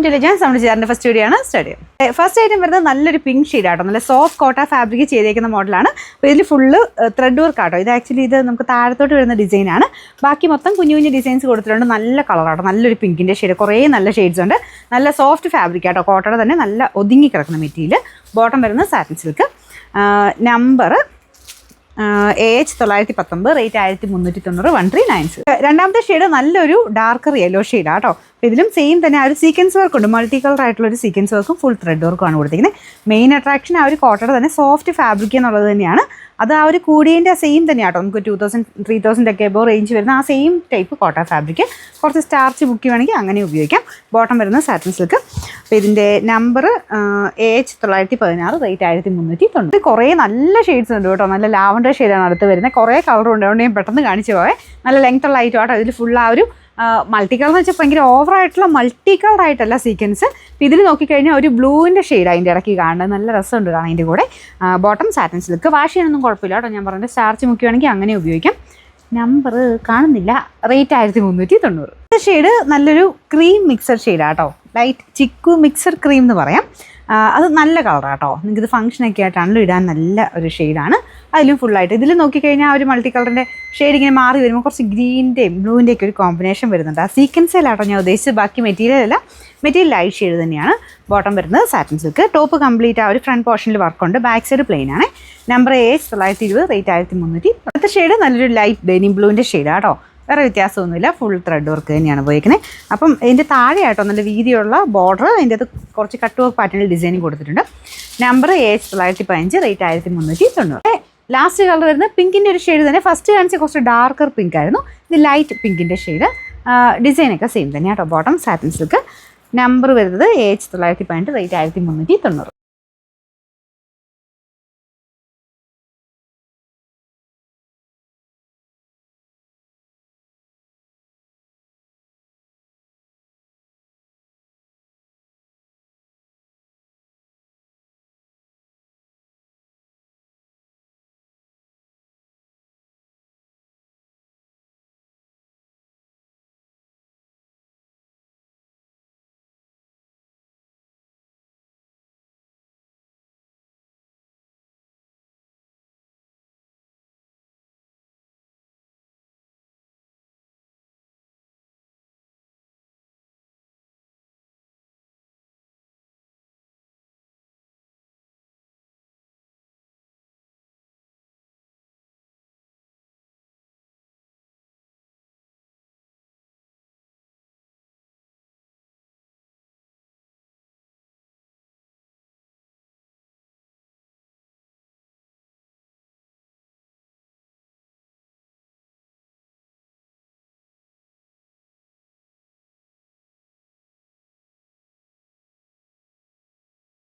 To legends. നമ്മുടെ ചേട്ടൻ്റെ first video ആണ് സ്റ്റഡി. ഫസ്റ്റ് ഐറ്റം വരുന്നത് നല്ലൊരു പിങ്ക് ഷെയ്ഡാട്ടോ, നല്ല സോഫ്റ്റ് കോട്ട ഫാബ്രിക് ചെയ്തേക്കുന്ന മോഡലാണ്. അപ്പോൾ ഇതിൽ ഫുള്ള് ത്രെഡ് വർക്ക് ആട്ടോ. ഇത് ആക്ച്വലി ഇത് നമുക്ക് താഴത്തോട്ട് വരുന്ന ഡിസൈനാണ്. ബാക്കി മൊത്തം കുഞ്ഞു കുഞ്ഞു ഡിസൈൻസ് കൊടുത്തിട്ടുണ്ട്. നല്ല കളറാട്ടോ, നല്ലൊരു പിങ്കിൻ്റെ ഷെയ്ഡ്, കുറേ നല്ല ഷെയ്ഡ്സ് ഉണ്ട്. നല്ല സോഫ്റ്റ് ഫാബ്രിക് ആട്ടോ, കോട്ടയുടെ തന്നെ നല്ല ഒതുങ്ങി കിടക്കുന്ന മെറ്റീരിയൽ. ബോട്ടം വരുന്നത് satin silk. Number AH919, rate 1390, 1396. രണ്ടാമത്തെ ഷെയ്ഡ് നല്ലൊരു ഡാർക്കർ യെല്ലോ ഷെയ്ഡാണ് കേട്ടോ. അപ്പോൾ ഇതിലും സെയിം തന്നെ ആ ഒരു സീക്വൻസ് വർക്ക് ഉണ്ട്, മൾട്ടി കളർ ആയിട്ടുള്ള ഒരു സീക്വൻസ് വർക്കും ഫുൾ ത്രെഡ് വർക്കും ആണ് കൊടുത്തിരിക്കുന്നത്. മെയിൻ അട്രാക്ഷൻ ആ ഒരു കോട്ടയുടെ തന്നെ സോഫ്റ്റ് ഫാബ്രിക് എന്നുള്ളത് തന്നെയാണ്. അത് ആ ഒരു കൂടിയതിൻ്റെ സെയിം തന്നെയാട്ടോ. നമുക്ക് 2000 3000 ഒക്കെ എബോ റേഞ്ച് വരുന്ന ആ സെയിം ടൈപ്പ് കോട്ട ഫാബ്രിക്. കുറച്ച് സ്റ്റാർച്ച് ബുക്ക് വേണമെങ്കിൽ അങ്ങനെ ഉപയോഗിക്കാം. ബോട്ടം വരുന്നത് സാറ്റിൻ സിൽക്ക്. അപ്പോൾ ഇതിൻ്റെ നമ്പർ AH916, റേറ്റ് 1390. കുറേ നല്ല ഷെയ്ഡ്സ് ഉണ്ട് കേട്ടോ. നല്ല ലാവൻഡർ ഷെയ്ഡാണ് അടുത്ത് വരുന്നത്. കുറേ കളർ ഉണ്ട്, അതുകൊണ്ട് ഞാൻ പെട്ടെന്ന് കാണിച്ചു പോയേ. നല്ല ലെങ്ത് ഉള്ള ഐറ്റം ആട്ടോ. ഇതിൽ ഫുൾ ആ ഒരു മൾട്ടി കളർ എന്ന് വെച്ചാൽ ഭയങ്കര ഓവറായിട്ടുള്ള മൾട്ടി കളർ ആയിട്ടല്ല സീക്വൻസ്. അപ്പോൾ ഇതിൽ നോക്കിക്കഴിഞ്ഞാൽ ഒരു ബ്ലൂവിൻ്റെ ഷെയ്ഡ് അതിൻ്റെ ഇടയ്ക്ക് കാണുന്നത് നല്ല രസമുണ്ട് കാണാൻ. അതിൻ്റെ കൂടെ ബോട്ടം സാറ്റിൻ സിൽക്ക്. വാഷ് ചെയ്യാനൊന്നും കുഴപ്പമില്ല കേട്ടോ. ഞാൻ പറഞ്ഞത് സ്റ്റാർച്ച് മുക്കുകയാണെങ്കിൽ അങ്ങനെ ഉപയോഗിക്കാം. നമ്പർ കാണുന്നില്ല, റേറ്റ് 1390. ഷെയ്ഡ് നല്ലൊരു ക്രീം മിക്സർ ഷെയ്ഡാണ് കേട്ടോ. ലൈറ്റ് ചിക്കു മിക്സർ ക്രീം എന്ന് പറയാം. അത് നല്ല കളറാണ് കേട്ടോ. നിങ്ങൾക്കിത് ഫംഗ്ഷനൊക്കെ ആയിട്ടാണല്ലോ ഇടാൻ നല്ല ഒരു ഷെയ്ഡാണ്. അതിലും ഫുള്ളായിട്ട് ഇതിൽ നോക്കിക്കഴിഞ്ഞാൽ ആ ഒരു മൾട്ടി കളറിൻ്റെ ഷെയ്ഡ് ഇങ്ങനെ മാറി വരുമ്പോൾ കുറച്ച് ഗ്രീൻ്റെയും ബ്ലൂവിൻ്റെയൊക്കെ ഒരു കോമ്പിനേഷൻ വരുന്നുണ്ട്. ആ സീക്വൻസിലാട്ടോ ഞാൻ ഉദ്ദേശിച്ചത്. ബാക്കി മെറ്റീരിയലല്ല, മെറ്റീരിയൽ ലൈറ്റ് ഷെയ്ഡ് തന്നെയാണ്. ബോട്ടം വരുന്നത് സാറ്റിൻ സിൽക്ക്. ടോപ്പ് കംപ്ലീറ്റ് ആ ഒരു ഫ്രണ്ട് പോർഷനിൽ വർക്കുണ്ട്. ബാക്ക് സൈഡ് പ്ലെയിൻ ആണ്. Number AH920, rate 1300. അടുത്ത ഷെയ്ഡ് നല്ലൊരു ലൈറ്റ് ഡെനിം ബ്ലൂവിൻ്റെ ഷെയ്ഡാണ് കേട്ടോ. വേറെ വ്യത്യാസമൊന്നുമില്ല, ഫുൾ ത്രെഡ് വർക്ക് തന്നെയാണ് പോയിരിക്കുന്നത്. അപ്പം ഇതിൻ്റെ താഴെയായിട്ടോ നല്ല വീതിയുള്ള ബോർഡർ, അതിൻ്റെ അത് കുറച്ച് കട്ട് വർക്ക് പാറ്റേണിൽ ഡിസൈനിങ് കൊടുത്തിട്ടുണ്ട്. Number AH915, rate 1390. Last colour വരുന്നത് പിങ്കിൻ്റെ ഒരു ഷെയ്ഡ് തന്നെ. ഫസ്റ്റ് കാണിച്ച കുറച്ച് ഡാർക്കർ പിങ്ക് ആയിരുന്നു. ഇത് ലൈറ്റ് പിങ്കിൻ്റെ ഷെയ്ഡ്. ഡിസൈനൊക്കെ സെയിം തന്നെ കേട്ടോ. Bottom satin silk. നമ്പർ വരുന്നത് AH915, റേറ്റ് 1390.